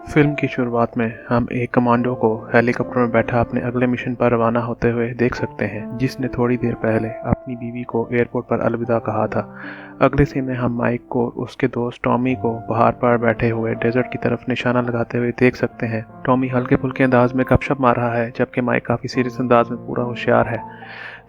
Film की शुरुआत में हम एक कमांडो को हेलीकॉप्टर में बैठा अपने अगले मिशन पर रवाना होते हुए देख सकते हैं, जिसने थोड़ी देर पहले अपनी बीवी को एयरपोर्ट पर अलविदा कहा था। अगले सीन में हम माइक को उसके दोस्त टॉमी को पहाड़ पर बैठे हुए डेजर्ट की तरफ निशाना लगाते हुए देख सकते हैं। टॉमी हल्के फुल्के अंदाज में गपशप मार रहा है, जबकि माइक काफ़ी सीरियस अंदाज में पूरा होशियार है।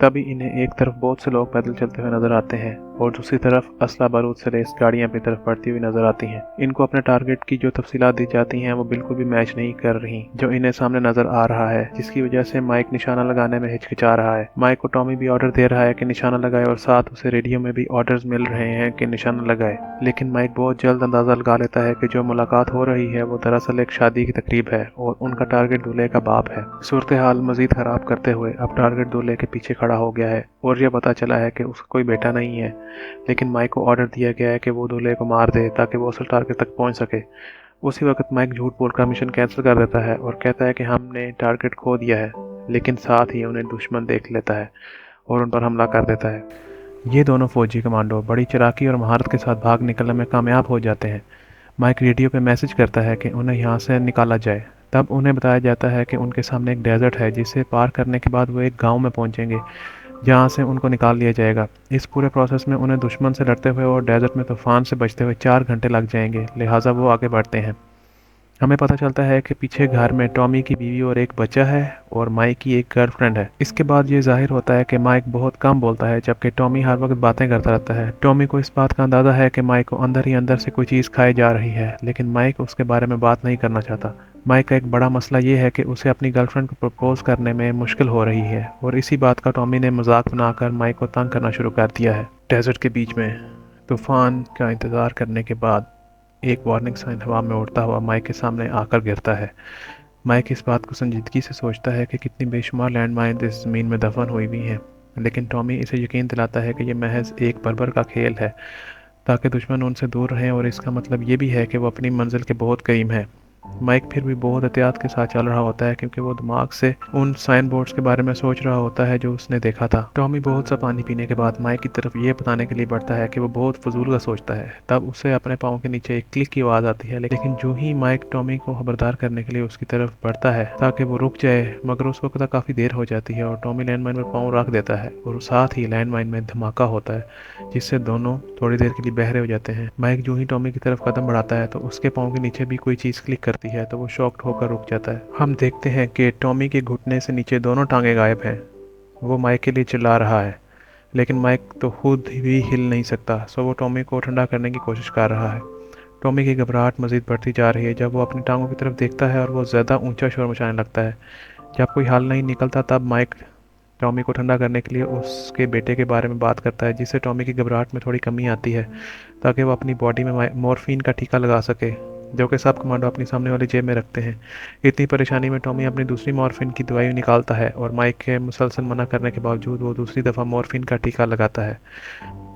तभी इन्हें एक तरफ बहुत से लोग पैदल चलते हुए नजर आते हैं और दूसरी तरफ असला बारूद से लैस गाड़ियां अपनी तरफ बढ़ती हुई नजर आती हैं। इनको अपने टारगेट की जो तफसीलात दी जाती हैं वो बिल्कुल भी मैच नहीं कर रही जो इन्हें सामने नजर आ रहा है, जिसकी वजह से माइक निशाना लगाने में हिचकिचा रहा है। माइक को टॉमी भी ऑर्डर दे रहा है कि निशाना लगाए और साथ उसे रेडियो में भी ऑर्डर्स मिल रहे हैं कि निशाना लगाए, लेकिन माइक बहुत जल्द अंदाजा लगा लेता है कि जो मुलाकात हो रही है वो दरअसल एक शादी की तकरीब है और उनका टारगेट दूल्हे का बाप है। सूरत हाल मजीद खराब करते हुए अब टारगेट दूल्हे के पीछे खड़ा हो गया है और यह पता चला है कि उसका कोई बेटा नहीं है, लेकिन माइक को ऑर्डर दिया गया है कि वो दूल्हे को मार दे ताकि वो असल टारगेट तक पहुंच सके। उसी वक्त माइक झूठ बोलकर मिशन कैंसिल कर देता है और कहता है कि हमने टारगेट खो दिया है, लेकिन साथ ही उन्हें दुश्मन देख लेता है और उन पर हमला कर देता है। ये दोनों फौजी कमांडो बड़ी चालाकी और महारत के साथ भाग निकलने में कामयाब हो जाते हैं। माइक रेडियो पे मैसेज करता है कि उन्हें यहाँ से निकाला जाए। तब उन्हें बताया जाता है कि उनके सामने एक डेजर्ट है जिसे पार करने के बाद वो एक गांव में पहुंचेंगे जहां से उनको निकाल लिया जाएगा। इस पूरे प्रोसेस में उन्हें दुश्मन से लड़ते हुए और डेजर्ट में तूफान से बचते हुए 4 घंटे लग जाएंगे, लिहाजा वो आगे बढ़ते हैं। हमें पता चलता है कि पीछे घर में टॉमी की बीवी और एक बच्चा है और माइक की एक गर्लफ्रेंड है। इसके बाद ये जाहिर होता है कि माइक बहुत कम बोलता है, जबकि टॉमी हर वक्त बातें करता रहता है। टॉमी को इस बात का अंदाजा है कि माइक को अंदर ही अंदर से कोई चीज़ खाई जा रही है, लेकिन माइक उसके बारे में बात नहीं करना चाहता। माइक का एक बड़ा मसला ये है कि उसे अपनी गर्लफ्रेंड को प्रपोज करने में मुश्किल हो रही है और इसी बात का टॉमी ने मजाक बनाकर माइक को तंग करना शुरू कर दिया है। डेजर्ट के बीच में तूफान का इंतज़ार करने के बाद एक वार्निंग साइन हवा में उड़ता हुआ माइक के सामने आकर गिरता है। माइक इस बात को संजीदगी से सोचता है कि कितनी बेशुमार लैंडमाइन इस ज़मीन में दफन हुई हुई हैं, लेकिन टॉमी इसे यकीन दिलाता है कि यह महज एक बर्बर का खेल है ताकि दुश्मन उनसे दूर रहें और इसका मतलब ये भी है कि वो अपनी मंजिल के बहुत करीब है। माइक फिर भी बहुत एहतियात के साथ चल रहा होता है क्योंकि वो दिमाग से उन साइन बोर्ड्स के बारे में सोच रहा होता है जो उसने देखा था। टॉमी बहुत सा पानी पीने के बाद माइक की तरफ ये बताने के लिए बढ़ता है कि वो बहुत फजूल का सोचता है। तब उसे अपने पाँव के नीचे एक क्लिक की आवाज़ आती है, लेकिन जो ही माइक टॉमी को खबरदार करने के लिए उसकी तरफ बढ़ता है ताकि वो रुक जाए, मगर उस वक्त काफ़ी देर हो जाती है और टॉमी लैंडमाइन में पाँव रख देता है और साथ ही लैंडमाइन में धमाका होता है जिससे दोनों थोड़ी देर के लिए बहरे हो जाते हैं। माइक जो ही टॉमी की तरफ कदम बढ़ाता है तो उसके पाँव के नीचे भी कोई चीज़ क्लिक करती है तो वो शॉक्ड होकर रुक जाता है। हम देखते हैं कि टॉमी के घुटने से नीचे दोनों टांगे गायब हैं। वो माइक के लिए चिल्ला रहा है, लेकिन माइक तो खुद भी हिल नहीं सकता, सो वो टॉमी को ठंडा करने की कोशिश कर रहा है। टॉमी की घबराहट मज़ीद बढ़ती जा रही है जब वो अपनी टांगों की तरफ देखता है और वो ज़्यादा ऊंचा शोर मचाने लगता है। जब कोई हल नहीं निकलता तब माइक टॉमी को ठंडा करने के लिए उसके बेटे के बारे में बात करता है, जिससे टॉमी की घबराहट में थोड़ी कमी आती है ताकि वो अपनी बॉडी में मॉर्फिन का टीका लगा सके, जो कि सब कमांडो अपनी सामने वाली जेब में रखते हैं। इतनी परेशानी में टॉमी अपनी दूसरी मॉर्फिन की दवाई निकालता है और माइक के मुसलसल मना करने के बावजूद वो दूसरी दफ़ा मॉर्फिन का टीका लगाता है।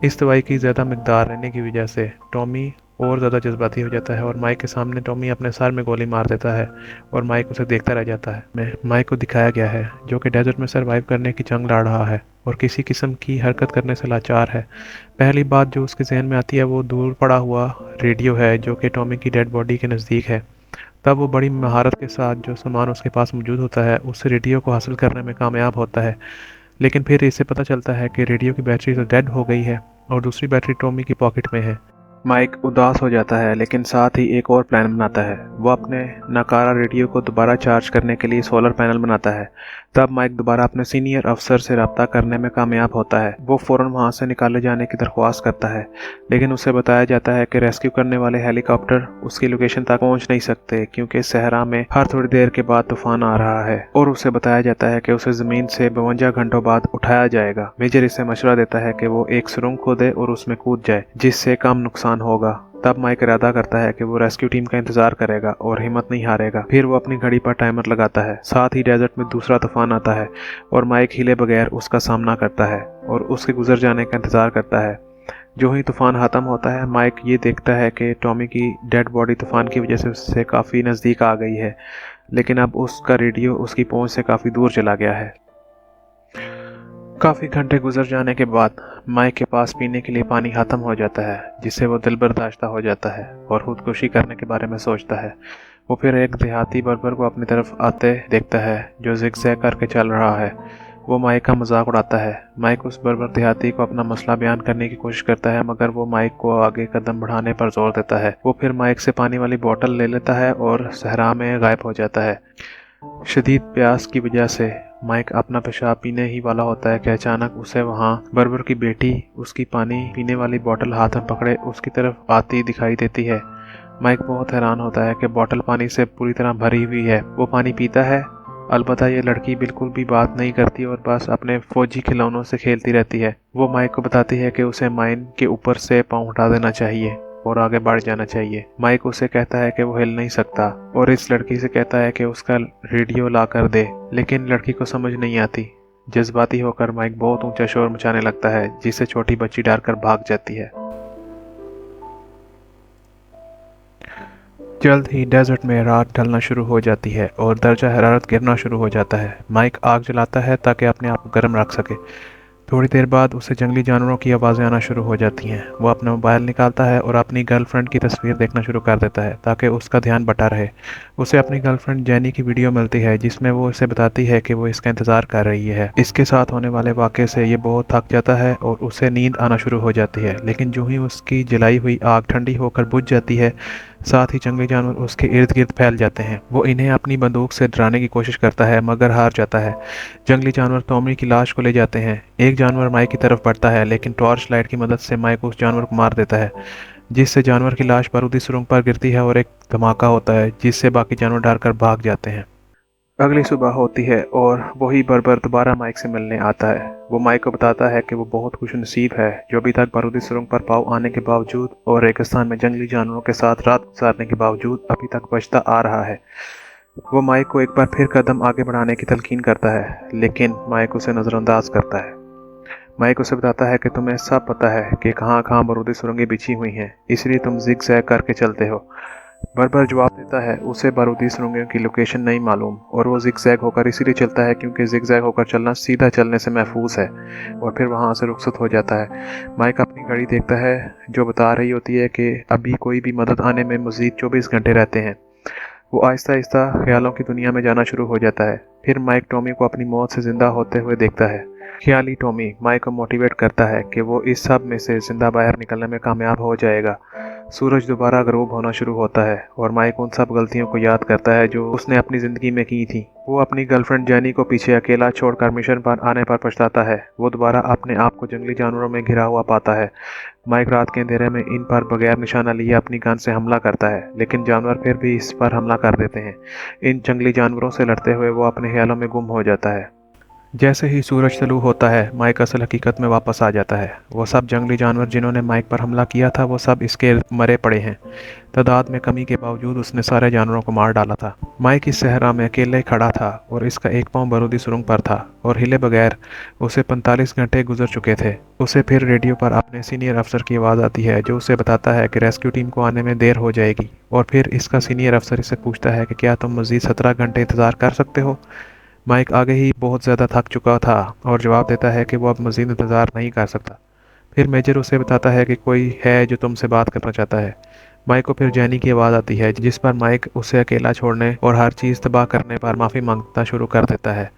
इस दवाई की ज़्यादा मकदार रहने की वजह से टॉमी और ज़्यादा जज्बाती हो जाता है और माइक के सामने टॉमी अपने सर में गोली मार देता है और माइक उसे देखता रह जाता है। माइक को दिखाया गया है जो कि डेजर्ट में सरवाइव करने की जंग लड़ रहा है और किसी किस्म की हरकत करने से लाचार है। पहली बात जो उसके जहन में आती है वो दूर पड़ा हुआ रेडियो है जो कि टॉमी की डेड बॉडी के नज़दीक है। तब वो बड़ी महारत के साथ जो सामान उसके पास मौजूद होता है उस रेडियो को हासिल करने में कामयाब होता है, लेकिन फिर इसे पता चलता है कि रेडियो की बैटरी तो डेड हो गई है और दूसरी बैटरी टॉमी की पॉकेट में है। माइक उदास हो जाता है, लेकिन साथ ही एक और प्लान बनाता है। वो अपने नाकारा रेडियो को दोबारा चार्ज करने के लिए सोलर पैनल बनाता है। तब माइक दोबारा अपने सीनियर अफसर से रब्ता करने में कामयाब होता है। वो फ़ौरन वहाँ से निकाले जाने की दरख्वास्त करता है, लेकिन उसे बताया जाता है कि रेस्क्यू करने वाले हेलीकॉप्टर उसकी लोकेशन तक पहुँच नहीं सकते क्योंकि सहरा में हर थोड़ी देर के बाद तूफान आ रहा है, और उसे बताया जाता है कि उसे ज़मीन से 52 घंटों बाद उठाया जाएगा। मेजर इसे मशवरा देता है कि वो एक सुरंग खोदे और उसमें कूद जाए जिससे कम नुकसान होगा। तब माइक इरादा करता है कि वो रेस्क्यू टीम का इंतजार करेगा और हिम्मत नहीं हारेगा। फिर वो अपनी घड़ी पर टाइमर लगाता है। साथ ही डेजर्ट में दूसरा तूफान आता है और माइक हिले बगैर उसका सामना करता है और उसके गुजर जाने का इंतजार करता है। जो ही तूफान ख़त्म होता है माइक ये देखता है कि टॉमी की डेड बॉडी तूफान की वजह से उससे काफ़ी नज़दीक आ गई है, लेकिन अब उसका रेडियो उसकी पहुंच से काफ़ी दूर चला गया है। काफ़ी घंटे गुजर जाने के बाद माइक के पास पीने के लिए पानी ख़त्म हो जाता है, जिससे वो दिल बर्दाश्ता हो जाता है और खुदकुशी करने के बारे में सोचता है। वो फिर एक देहाती बर्बर को अपनी तरफ आते देखता है जो जिगजैग करके चल रहा है। वो माइक का मजाक उड़ाता है। माइक उस बर्बर देहाती को अपना मसला बयान करने की कोशिश करता है, मगर वो माइक को आगे कदम बढ़ाने पर जोर देता है। वो फिर माइक से पानी वाली बोतल ले लेता है और सहरा में गायब हो जाता है। शदीद प्यास की वजह से माइक अपना पेशाब पीने ही वाला होता है कि अचानक उसे वहाँ बर्बर की बेटी उसकी पानी पीने वाली बोतल हाथ में पकड़े उसकी तरफ आती दिखाई देती है। माइक बहुत हैरान होता है कि बोतल पानी से पूरी तरह भरी हुई है। वो पानी पीता है। अलबत्ता ये लड़की बिल्कुल भी बात नहीं करती और बस अपने फौजी खिलौनों से खेलती रहती है। वो माइक को बताती है कि उसे माइन के ऊपर से पाँव हटा देना चाहिए और आगे बढ़ जाना चाहिए। माइक उसे कहता है कि वो हिल नहीं सकता और इस लड़की से कहता है कि उसका रेडियो ला कर दे, लेकिन लड़की को समझ नहीं आती। जज्बाती होकर माइक बहुत ऊंचा शोर मचाने लगता है, जिससे छोटी बच्ची डर कर भाग जाती है। जल्द ही डेजर्ट में रात ढलना शुरू हो जाती है और दर्जा हरारत गिरना शुरू हो जाता है। माइक आग जलाता है ताकि अपने आप को गर्म रख सके। थोड़ी देर बाद उसे जंगली जानवरों की आवाज़ें आना शुरू हो जाती हैं। वो अपना मोबाइल निकालता है और अपनी गर्लफ्रेंड की तस्वीर देखना शुरू कर देता है ताकि उसका ध्यान बटा रहे। उसे अपनी गर्लफ्रेंड जैनी की वीडियो मिलती है जिसमें वो उसे बताती है कि वो इसका इंतज़ार कर रही है। इसके साथ होने वाले वाक़े से ये बहुत थक जाता है और उसे नींद आना शुरू हो जाती है, लेकिन जो ही उसकी जलाई हुई आग ठंडी होकर बुझ जाती है, साथ ही जंगली जानवर उसके इर्द गिर्द फैल जाते हैं। वो इन्हें अपनी बंदूक से डराने की कोशिश करता है मगर हार जाता है। जंगली जानवर टॉमी की लाश को ले जाते हैं। एक जानवर माइक की तरफ बढ़ता है, लेकिन टॉर्च लाइट की मदद से माइक उस जानवर को मार देता है, जिससे जानवर की लाश बारूदी सुरंग पर गिरती है और एक धमाका होता है जिससे बाकी जानवर डर कर भाग जाते हैं। अगली सुबह होती है और वही बर्बर दोबारा माइक से मिलने आता है। वो माइक को बताता है कि वो बहुत खुशनसीब है जो अभी तक बारूदी सुरंग पर पाँव आने के बावजूद और रेगिस्तान में जंगली जानवरों के साथ रात गुजारने के बावजूद अभी तक बचता आ रहा है। वो माइक को एक बार फिर कदम आगे बढ़ाने की तलकीन करता है, लेकिन माइक उसे नज़रअंदाज करता है। माइक उसे बताता है कि तुम्हें सब पता है कि कहाँ कहाँ बारूदी सुरंगें बिछी हुई हैं, इसलिए तुम जिग जैग करके चलते हो। बर्बर जवाब देता है उसे बारूदी सुरंगों की लोकेशन नहीं मालूम और वो जिगजैग होकर इसीलिए चलता है क्योंकि जिगजैग होकर चलना सीधा चलने से महफूज है, और फिर वहाँ से रुखसत हो जाता है। माइक अपनी घड़ी देखता है जो बता रही होती है कि अभी कोई भी मदद आने में मज़ीद 24 घंटे रहते हैं। वो आहिस्ता आहिस्ता ख्यालों की दुनिया में जाना शुरू हो जाता है। फिर माइक टॉमी को अपनी मौत से ज़िंदा होते हुए देखता है। ख्याली टॉमी माइक को मोटिवेट करता है कि वो इस सब में से ज़िंदा बाहर निकलने में कामयाब हो जाएगा। सूरज दोबारा गरूब होना शुरू होता है और माइक उन सब गलतियों को याद करता है जो उसने अपनी ज़िंदगी में की थी। वो अपनी गर्लफ्रेंड जैनी को पीछे अकेला छोड़कर मिशन पर आने पर पछताता है। वो दोबारा अपने आप को जंगली जानवरों में घिरा हुआ पाता है। माइक रात के अंधेरे में इन पर बगैर निशाना लिए अपनी गन से हमला करता है, लेकिन जानवर फिर भी इस पर हमला कर देते हैं। इन जंगली जानवरों से लड़ते हुए वो अपने ख्यालों में गुम हो जाता है। जैसे ही सूरज तलू होता है माइक असल हकीकत में वापस आ जाता है। वो सब जंगली जानवर जिन्होंने माइक पर हमला किया था वो सब इसके मरे पड़े हैं। तादाद में कमी के बावजूद उसने सारे जानवरों को मार डाला था। माइक इस सहरा में अकेले खड़ा था और इसका एक पाँव बारूदी सुरंग पर था और हिले बगैर उसे 45 घंटे गुजर चुके थे। उसे फिर रेडियो पर अपने सीनियर अफसर की आवाज़ आती है जो उसे बताता है कि रेस्क्यू टीम को आने में देर हो जाएगी, और फिर इसका सीनियर अफसर इससे पूछता है कि क्या तुम मज़ीद 17 घंटे इंतज़ार कर सकते हो। माइक आगे ही बहुत ज़्यादा थक चुका था और जवाब देता है कि वो अब मज़ीद इंतज़ार नहीं कर सकता। फिर मेजर उसे बताता है कि कोई है जो तुमसे बात करना चाहता है। माइक को फिर जैनी की आवाज़ आती है जिस पर माइक उसे अकेला छोड़ने और हर चीज़ तबाह करने पर माफ़ी मांगना शुरू कर देता है।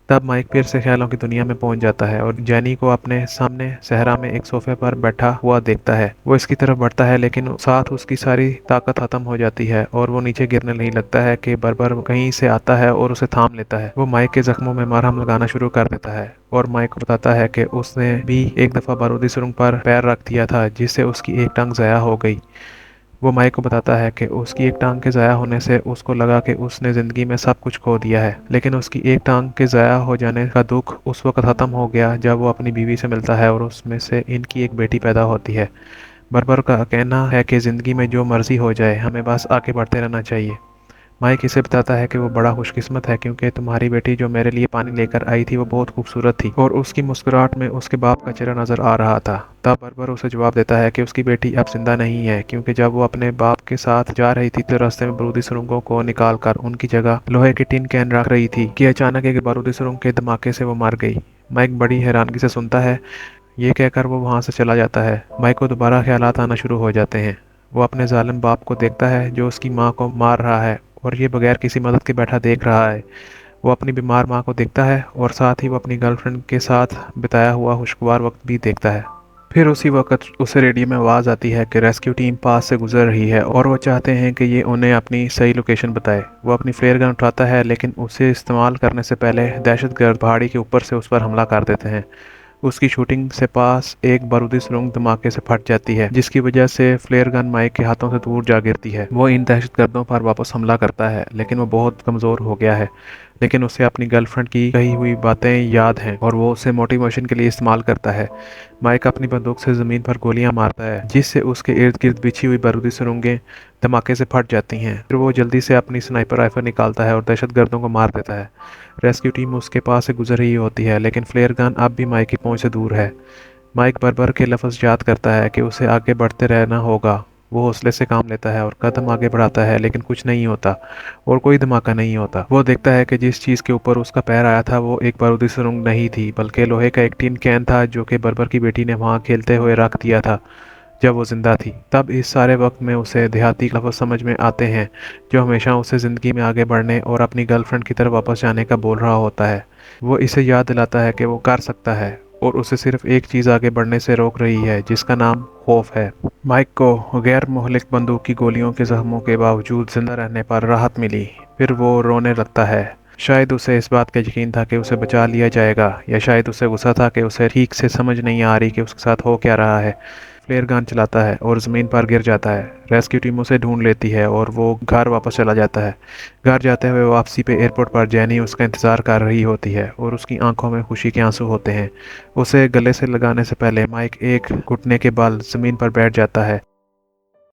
तब माइक फिर से ख्यालों की दुनिया में पहुंच जाता है और जैनी को अपने सामने सहरा में एक सोफे पर बैठा हुआ देखता है। वो इसकी तरफ बढ़ता है लेकिन साथ उसकी सारी ताकत खत्म हो जाती है और वो नीचे गिरने नहीं लगता है कि बर्बर कहीं से आता है और उसे थाम लेता है। वो माइक के जख्मों में मरहम लगाना शुरू कर देता है और माइक को बताता है कि उसने भी एक दफ़ा बारूदी सुरंग पर पैर रख दिया था जिससे उसकी एक टांग ज़ाया हो गई। वो माइक को बताता है कि उसकी एक टांग के ज़ाया होने से उसको लगा कि उसने ज़िंदगी में सब कुछ खो दिया है, लेकिन उसकी एक टांग के ज़ाया हो जाने का दुख उस वक्त ख़त्म हो गया जब वो अपनी बीवी से मिलता है और उसमें से इनकी एक बेटी पैदा होती है। बर्बर का कहना है कि ज़िंदगी में जो मर्ज़ी हो जाए हमें बस आगे बढ़ते रहना चाहिए। माइक इसे बताता है कि वो बड़ा खुशकिस्मत है क्योंकि तुम्हारी बेटी जो मेरे लिए पानी लेकर आई थी वो बहुत खूबसूरत थी और उसकी मुस्कुराहट में उसके बाप का चेहरा नज़र आ रहा था। तब बर्बर उसे जवाब देता है कि उसकी बेटी अब जिंदा नहीं है क्योंकि जब वो अपने बाप के साथ जा रही थी तो रास्ते में बारूदी सुरंगों को निकाल कर उनकी जगह लोहे की टिन कैन रख रही थी कि अचानक एक बारूदी सुरंग के धमाके से वो मर गई। माइक बड़ी हैरानगी से सुनता है। ये कहकर वो वहाँ से चला जाता है। माइक को दोबारा ख्यालात आना शुरू हो जाते हैं। वो अपने जालिम बाप को देखता है जो उसकी माँ को मार रहा है और ये बगैर किसी मदद के बैठा देख रहा है। वो अपनी बीमार माँ को देखता है और साथ ही वो अपनी गर्लफ्रेंड के साथ बिताया हुआ खुशगवार वक्त भी देखता है। फिर उसी वक्त उसे रेडियो में आवाज़ आती है कि रेस्क्यू टीम पास से गुजर रही है और वो चाहते हैं कि ये उन्हें अपनी सही लोकेशन बताए। वो अपनी फ्लेयर गन उठाता है, लेकिन उसे इस्तेमाल करने से पहले दहशतगर्द पहाड़ी के ऊपर से उस पर हमला कर देते हैं। उसकी शूटिंग से पास एक बारूदी सुरंग धमाके से फट जाती है, जिसकी वजह से फ्लेयर गन माइक के हाथों से दूर जा गिरती है। वो इन दहशतगर्दों पर वापस हमला करता है, लेकिन वो बहुत कमज़ोर हो गया है। लेकिन उसे अपनी गर्लफ्रेंड की कही हुई बातें याद हैं और वो उसे मोटिवेशन के लिए इस्तेमाल करता है। माइक अपनी बंदूक से ज़मीन पर गोलियां मारता है, जिससे उसके इर्द गिर्द बिछी हुई बारूदी सुरंगें धमाके से फट जाती हैं। फिर वो जल्दी से अपनी स्नाइपर राइफल निकालता है और दहशतगर्दों को मार देता है। रेस्क्यू टीम उसके पास से गुजर रही होती है, लेकिन फ्लेयर गन अब भी माइक की पहुंच से दूर है। माइक भर के लफ्ज़ याद करता है कि उसे आगे बढ़ते रहना होगा। वो हौसले से काम लेता है और कदम आगे बढ़ाता है, लेकिन कुछ नहीं होता और कोई धमाका नहीं होता। वो देखता है कि जिस चीज़ के ऊपर उसका पैर आया था वो एक बारूदी सुरंग नहीं थी, बल्कि लोहे का एक टिन कैन था जो कि बर्बर की बेटी ने वहाँ खेलते हुए रख दिया था जब वो जिंदा थी। तब इस सारे वक्त में उसे देहाती लफ्ज़ समझ में आते हैं, जो हमेशा उसे ज़िंदगी में आगे बढ़ने और अपनी गर्लफ्रेंड की तरफ वापस जाने का बोल रहा होता है। वो इसे याद दिलाता है कि वो कर सकता है और उसे सिर्फ एक चीज़ आगे बढ़ने से रोक रही है, जिसका नाम खौफ है। माइक को गैर मोहलिक बंदूक की गोलियों के जख्मों के बावजूद जिंदा रहने पर राहत मिली। फिर वो रोने लगता है। शायद उसे इस बात का यकीन था कि उसे बचा लिया जाएगा, या शायद उसे गुस्सा था कि उसे ठीक से समझ नहीं आ रही कि उसके साथ हो क्या रहा है। फ्लेयर गन चलाता है और ज़मीन पर गिर जाता है। रेस्क्यू टीम उसे ढूंढ लेती है और वो घर वापस चला जाता है। घर जाते हुए वापसी पे एयरपोर्ट पर जैनी उसका इंतज़ार कर रही होती है और उसकी आंखों में खुशी के आंसू होते हैं। उसे गले से लगाने से पहले माइक एक घुटने के बल ज़मीन पर बैठ जाता है